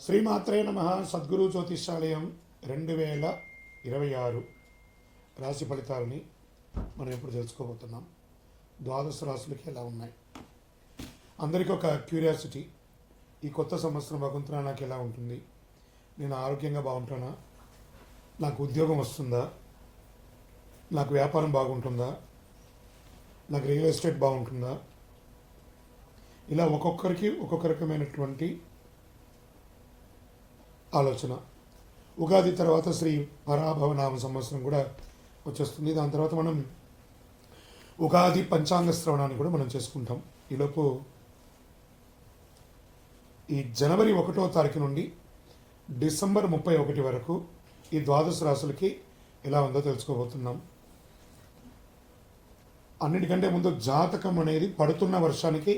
శ్రీమాత్రే నమ. సద్గురు జ్యోతిషాలయం 2026 రాశి ఫలితాలని మనం ఎప్పుడు తెలుసుకోబోతున్నాం. ద్వాదశ రాశులకి ఎలా ఉన్నాయి? అందరికీ ఒక క్యూరియాసిటీ, ఈ కొత్త సంవత్సరం భగవంతునా నాకు ఎలా ఉంటుంది? నేను ఆరోగ్యంగా బాగుంటానా? నాకు ఉద్యోగం వస్తుందా? నాకు వ్యాపారం బాగుంటుందా? నాకు రియల్ ఎస్టేట్ బాగుంటుందా? ఇలా ఒక్కొక్కరికి ఒక్కొక్క రకమైనటువంటి ఆలోచన. ఉగాది తర్వాత శ్రీ పరాభవనామ సంవత్సరం కూడా వచ్చేస్తుంది. దాని తర్వాత మనం ఉగాది పంచాంగ శ్రవణాన్ని కూడా మనం చేసుకుంటాం. ఈలోపు ఈ జనవరి 1వ తారీఖు నుండి డిసెంబర్ 31 వరకు ఈ ద్వాదశ రాశులకి ఎలా ఉందో తెలుసుకోబోతున్నాం. అన్నిటికంటే ముందు జాతకం అనేది పడుతున్న వర్షానికి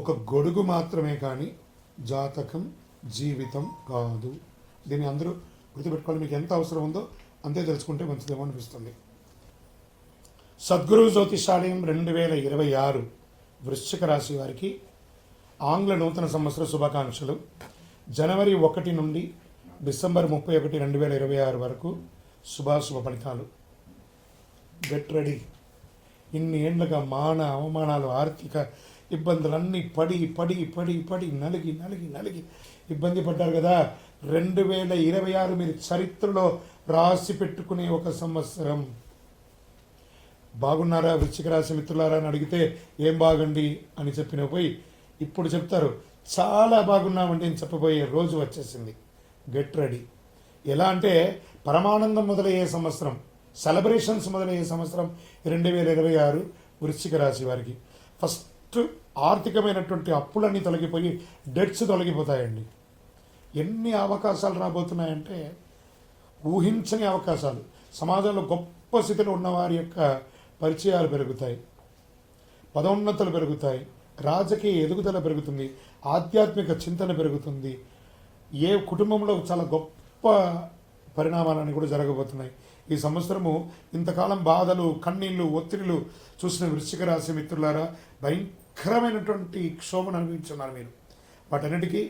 ఒక గొడుగు మాత్రమే, కానీ జాతకం జీవితం కాదు. దీన్ని అందరూ గుర్తుపెట్టుకోవాలి. మీకు ఎంత అవసరం ఉందో అంతే తెలుసుకుంటే మంచిదేమో అనిపిస్తుంది. సద్గురు జ్యోతిషాలయం 2026 వృశ్చిక రాశి వారికి ఆంగ్ల నూతన సంవత్సర శుభాకాంక్షలు. జనవరి 1 నుండి డిసెంబర్ 31, 2026 వరకు శుభాశుభ ఫలితాలు. Get ready. ఇన్ని ఏళ్లుగా అవమానాలు, ఆర్థిక ఇబ్బందులన్నీ పడి పడి పడి పడి నలిగి నలిగి నలిగి ఇబ్బంది పడ్డారు కదా. 2026 మీరు చరిత్రలో రాసి పెట్టుకునే ఒక సంవత్సరం. బాగున్నారా వృశ్చిక రాశి మిత్రులారా అని అడిగితే ఏం బాగండి అని చెప్పిన పోయి ఇప్పుడు చెప్తారు చాలా బాగున్నామండి అని చెప్పబోయే రోజు వచ్చేసింది. Get ready. ఎలా అంటే పరమానందం మొదలయ్యే సంవత్సరం, సెలబ్రేషన్స్ మొదలయ్యే సంవత్సరం 2026 వృశ్చిక రాశి వారికి. ఫస్ట్ ఆర్థికమైనటువంటి అప్పులన్నీ తొలగిపోయి డెట్స్ తొలగిపోతాయండి. ఎన్ని అవకాశాలు రాబోతున్నాయంటే ఊహించని అవకాశాలు. సమాజంలో గొప్ప స్థితిలో ఉన్నవారి యొక్క పరిచయాలు పెరుగుతాయి, పదోన్నతులు పెరుగుతాయి, రాజకీయ ఎదుగుదల పెరుగుతుంది, ఆధ్యాత్మిక చింతన పెరుగుతుంది. ఏ కుటుంబంలో చాలా గొప్ప పరిణామాలన్నీ కూడా జరగబోతున్నాయి. ఈ సంవత్సరము ఇంతకాలం బాధలు, కన్నీళ్లు, ఒత్తిడిలు చూసిన వృశ్చిక రాశి మిత్రులారా భయంకరమైనటువంటి క్షోభను అనుభవించున్నారు మీరు. వాటన్నిటికీ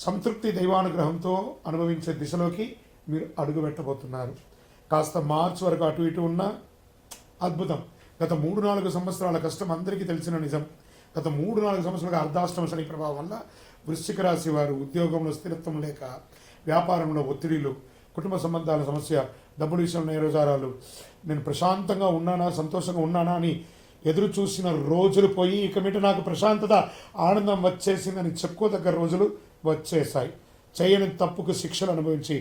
సంతృప్తి దైవానుగ్రహంతో అనుభవించే దిశలోకి మీరు అడుగు పెట్టబోతున్నారు. కాస్త మార్చి వరకు అటు ఇటు ఉన్న అద్భుతం. గత 3-4 సంవత్సరాల కష్టం అందరికీ తెలిసిన నిజం. గత 3-4 సంవత్సరాలుగా అర్ధాష్టమ శని ప్రభావం వల్ల వృశ్చిక రాశి వారు ఉద్యోగంలో స్థిరత్వం లేక, వ్యాపారంలో ఒత్తిడిలు, కుటుంబ సంబంధాల సమస్య, డబ్బుల విషయంలో నేరోజారాలు, నేను ప్రశాంతంగా ఉన్నానా, సంతోషంగా ఉన్నానా అని ఎదురు చూసిన రోజులు పోయి ఇక మీట నాకు ప్రశాంతత, ఆనందం వచ్చేసిందని చెప్పుకోదగ్గ రోజులు వచ్చేసాయి. చేయని తప్పుకు శిక్షలు అనుభవించి,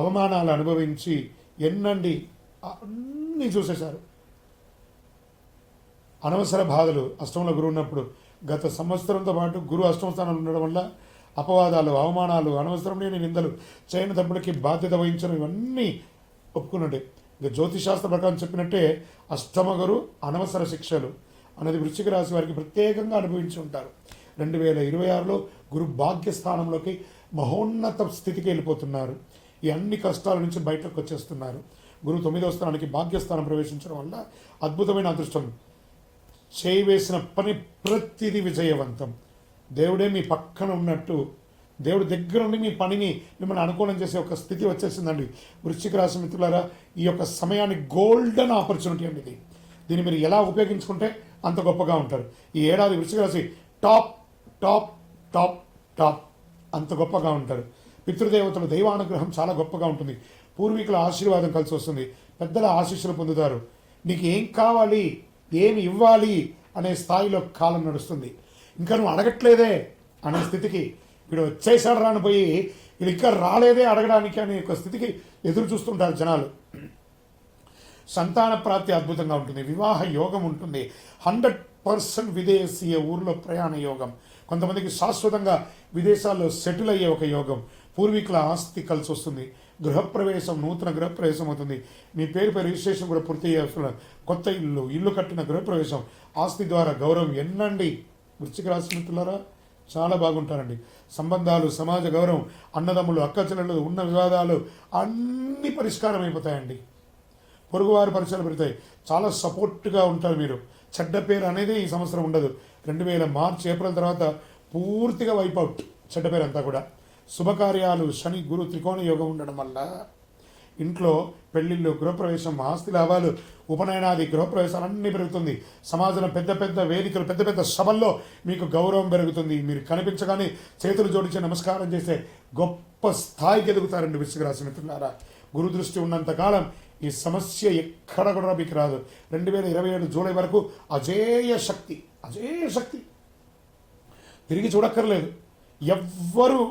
అవమానాలు అనుభవించి ఎన్నండి అన్నీ చూసేశారు. అనవసర బాధలు. అష్టంలో గురువు ఉన్నప్పుడు గత సంవత్సరంతో పాటు గురువు అష్టమ స్థానంలో ఉండడం వల్ల అపవాదాలు, అవమానాలు, అనవసరం లేని నిందలు, చేయని తప్పులకి బాధ్యత వహించడం, ఇవన్నీ ఒప్పుకున్నట్టే. ఇక జ్యోతిశాస్త్ర ప్రకారం చెప్పినట్టే అష్టమ గురు అనవసర శిక్షలు అనేది వృశ్చిక రాశి వారికి ప్రత్యేకంగా అనుభవించి ఉంటారు. 2026లో గురు భాగ్యస్థానంలోకి మహోన్నత స్థితికి వెళ్ళిపోతున్నారు. ఈ అన్ని కష్టాల నుంచి బయటకు వచ్చేస్తున్నారు. గురువు 9వ స్థానానికి భాగ్యస్థానం ప్రవేశించడం వల్ల అద్భుతమైన అదృష్టం. చేయవేసిన పని ప్రతిదీ విజయవంతం. దేవుడే మీ పక్కన ఉన్నట్టు, దేవుడి దగ్గర ఉండి మీ పనిని మిమ్మల్ని అనుకూలం చేసే ఒక స్థితి వచ్చేసిందండి. వృశ్చిక రాశి మిత్రులారా, ఈ యొక్క సమయాన్ని గోల్డెన్ ఆపర్చునిటీ అండి ఇది. దీన్ని మీరు ఎలా ఉపయోగించుకుంటే అంత గొప్పగా ఉంటారు. ఈ ఏడాది వృశ్చిక రాశి టాప్ టాప్ టాప్ టాప్ అంత గొప్పగా ఉంటారు. పితృదేవతల దైవానుగ్రహం చాలా గొప్పగా ఉంటుంది. పూర్వీకుల ఆశీర్వాదం కలిసి వస్తుంది. పెద్దల ఆశీస్సులు పొందుతారు. నీకు ఏం కావాలి, ఏమి ఇవ్వాలి అనే స్థాయిలో కాలం నడుస్తుంది. ఇంకా నువ్వు అడగట్లేదే అనే స్థితికి, వీడు వచ్చేసాడు రానిపోయి వీడు ఇంకా రాలేదే అడగడానికి అనే ఒక స్థితికి ఎదురు చూస్తుంటారు జనాలు. సంతాన ప్రాప్తి అద్భుతంగా ఉంటుంది. వివాహ యోగం ఉంటుంది. 100% విదేశీయ ఊర్లో ప్రయాణ యోగం. కొంతమందికి శాశ్వతంగా విదేశాల్లో సెటిల్ అయ్యే ఒక యోగం. పూర్వీకుల ఆస్తి కలిసి వస్తుంది. గృహప్రవేశం, నూతన గృహప్రవేశం అవుతుంది. మీ పేరుపై రిజిస్ట్రేషన్ కూడా పూర్తి చేస్తున్న కొత్త ఇల్లు కట్టిన గృహప్రవేశం, ఆస్తి ద్వారా గౌరవం. ఎన్నండి వృశ్చిక రాశి మిత్రులారా చాలా బాగుంటారండి. సంబంధాలు, సమాజ గౌరవం, అన్నదమ్ములు, అక్కచెల్లెళ్ళు, ఉన్న వివాదాలు అన్నీ పరిష్కారం అయిపోతాయండి. పొరుగువారి పరిచయాలు పెడతాయి. చాలా సపోర్ట్గా ఉంటారు మీరు. చెడ్డ పేరు అనేది ఈ సంవత్సరం ఉండదు. 2000 మార్చ్, ఏప్రిల్ తర్వాత పూర్తిగా వైపౌట్ చెడ్డ పేరు అంతా కూడా. శుభకార్యాలు, శని గురు త్రికోణ యోగం ఉండడం వల్ల ఇంట్లో పెళ్లిళ్ళు, గృహప్రవేశం, ఆస్తి లాభాలు, ఉపనయనాది గృహప్రవేశాలు అన్నీ పెరుగుతుంది. సమాజంలో పెద్ద పెద్ద వేదికలు, పెద్ద పెద్ద సభల్లో మీకు గౌరవం పెరుగుతుంది. మీరు కనిపించగానే చేతులు జోడించి నమస్కారం చేసే గొప్ప స్థాయికి ఎదుగుతారండి వృశ్చిక రాశి మిత్రులారా. గురు దృష్టి ఉన్నంతకాలం ఈ సమస్య ఎక్కడ కూడా మీకు రాదు. 2027 జూలై వరకు అజేయ శక్తి, అజేయ శక్తి, తిరిగి చూడక్కర్లేదు. ఎవ్వరూ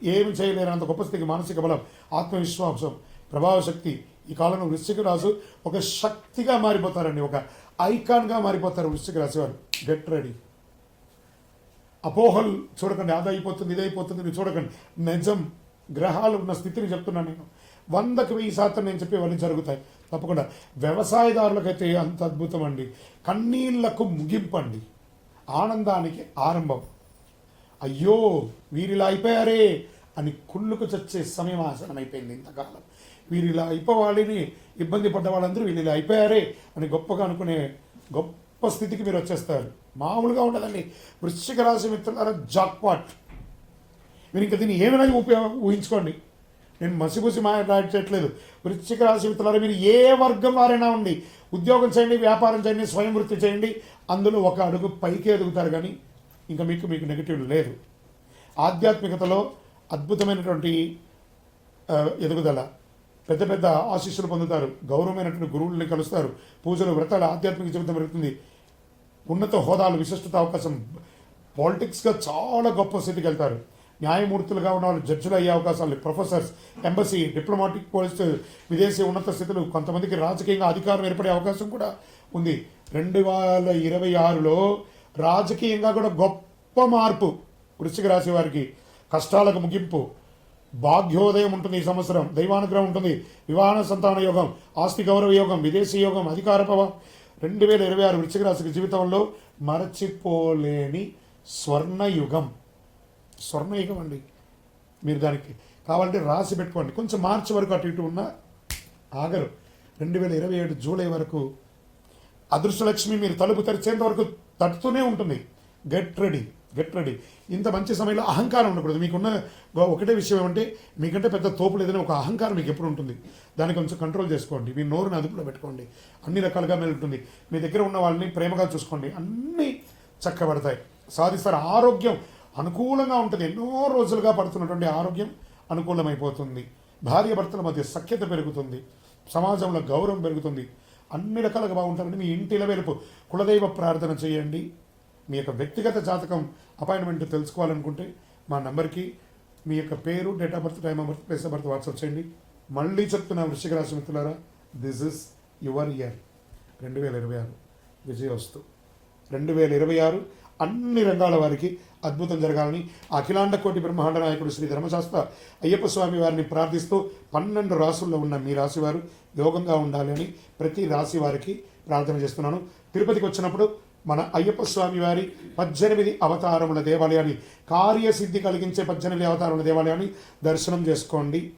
ఏమి చేయలేనంత గొప్ప స్థితికి మానసిక బలం, ఆత్మవిశ్వాసం, ప్రభావశక్తి. ఈ కాలంలో వృశ్చిక రాశి ఒక శక్తిగా మారిపోతారండి, ఒక ఐకాన్గా మారిపోతారు వృశ్చిక రాశి వారు. Get ready. అపోహలు చూడకండి, అదైపోతుంది ఇదైపోతుంది మీరు చూడకండి. నిజం, గ్రహాలు ఉన్న స్థితిని చెప్తున్నాను నేను. 100కి 1000% నేను చెప్పేవన్నీ జరుగుతాయి తప్పకుండా. వ్యవసాయదారులకైతే అంత అద్భుతం అండి. కన్నీళ్లకు ముగింపండి, ఆనందానికి ఆరంభం. అయ్యో వీరిలా అయిపోయారే అని కుళ్ళుకు చచ్చే సమయం ఆసనమైపోయింది. ఇంతకాలం వీరిలా అయిపోవాలని ఇబ్బంది పడ్డ వాళ్ళందరూ వీళ్ళు ఇలా అయిపోయారే అని గొప్పగా అనుకునే గొప్ప స్థితికి మీరు వచ్చేస్తారు. మామూలుగా ఉండదండి వృశ్చిక రాశి మిత్రులారా. జాక్పాట్. మీరు ఇంకా దీన్ని ఏమైనా ఊహించుకోండి. నేను మసిపూసి మాట్లాడట్లేదు. వృశ్చిక రాశి మిత్రులారా, మీరు ఏ వర్గం వారైనా ఉండి ఉద్యోగం చేయండి, వ్యాపారం చేయండి, స్వయం వృత్తి చేయండి, అందులో ఒక అడుగు పైకి ఎదుగుతారు. కానీ ఇంకా మీకు నెగిటివ్ లేదు. ఆధ్యాత్మికతలో అద్భుతమైనటువంటి ఎదుగుదల, పెద్ద పెద్ద ఆశీస్సులు పొందుతారు, గౌరవమైనటువంటి గురువుల్ని కలుస్తారు, పూజలు, వ్రతాలు, ఆధ్యాత్మిక జీవితం పెరుగుతుంది, ఉన్నత హోదాలు, విశిష్టత అవకాశం, పాలిటిక్స్గా చాలా గొప్ప స్థితికి వెళ్తారు. న్యాయమూర్తులుగా ఉన్న వాళ్ళు జడ్జిలు అయ్యే అవకాశాలు, ప్రొఫెసర్స్, ఎంబసీ, డిప్లొమాటిక్ పోస్ట్, విదేశీ ఉన్నత స్థితులు, కొంతమందికి రాజకీయంగా అధికారం ఏర్పడే అవకాశం కూడా ఉంది. 2026లో రాజకీయంగా కూడా గొప్ప మార్పు వృశ్చిక రాశి వారికి. కష్టాలకు ముగింపు, భాగ్యోదయం ఉంటుంది ఈ సంవత్సరం, దైవానుగ్రహం ఉంటుంది, వివాహ సంతాన యోగం, ఆస్తి గౌరవ యోగం, విదేశీ యోగం, అధికార ప్రభావం. 2026 వృశ్చిక రాశికి జీవితంలో మరచిపోలేని స్వర్ణయుగం. స్వర్ణయుగం అండి. మీరు దానికి కావాలంటే రాసి పెట్టుకోండి. కొంచెం మార్చి వరకు అటు ఇటు ఉన్న ఆగరు. 2027 జూలై వరకు అదృష్టలక్ష్మి మీరు తలుపు తెరిచేంత వరకు తట్టుతూనే ఉంటుంది. Get ready, get ready. ఇంత మంచి సమయంలో అహంకారం ఉండకూడదు. మీకున్న ఒకటే విషయం ఏమంటే, మీకంటే పెద్ద తోపు లేదని ఒక అహంకారం మీకు ఎప్పుడు ఉంటుంది. దాన్ని కొంచెం కంట్రోల్ చేసుకోండి. మీ నోరుని అదుపులో పెట్టుకోండి. అన్ని రకాలుగా ఉంటుంది. మీ దగ్గర ఉన్న వాళ్ళని ప్రేమగా చూసుకోండి. అన్నీ చక్కబడతాయి, సాధిస్తారు. ఆరోగ్యం అనుకూలంగా ఉంటుంది. ఎన్నో రోజులుగా పడుతున్నటువంటి ఆరోగ్యం అనుకూలమైపోతుంది. భార్య భర్తల మధ్య సఖ్యత పెరుగుతుంది, సమాజంలో గౌరవం పెరుగుతుంది. అన్ని రకాలుగా బాగుంటారని మీ ఇంటిలో వెలుపు కులదైవ ప్రార్థన చేయండి. మీ యొక్క వ్యక్తిగత జాతకం అపాయింట్మెంట్ తెలుసుకోవాలనుకుంటే మా నంబర్కి మీ యొక్క పేరు, date of birth, time of birth, place of birth WhatsApp చేయండి. మళ్ళీ చెప్తున్నా వృశ్చిక రాశి మిత్రులారా, దిస్ ఇస్ యువర్ ఇయర్ 2026. విజయోస్తు. 2026 అన్ని రంగాల వారికి అద్భుతం జరగాలని అఖిలాండ కోటి బ్రహ్మాండ నాయకుడు శ్రీ ధర్మశాస్త్ర అయ్యప్ప స్వామి వారిని ప్రార్థిస్తూ 12 రాసుల్లో ఉన్న మీ రాశి వారు యోగంగా ఉండాలి అని ప్రతి రాశి వారికి ప్రార్థన చేస్తున్నాను. తిరుపతికి వచ్చినప్పుడు మన అయ్యప్ప స్వామి వారి 18 అవతారముల దేవాలయాన్ని, కార్యసిద్ధి కలిగించే 18 అవతారముల దేవాలయాన్ని దర్శనం చేసుకోండి.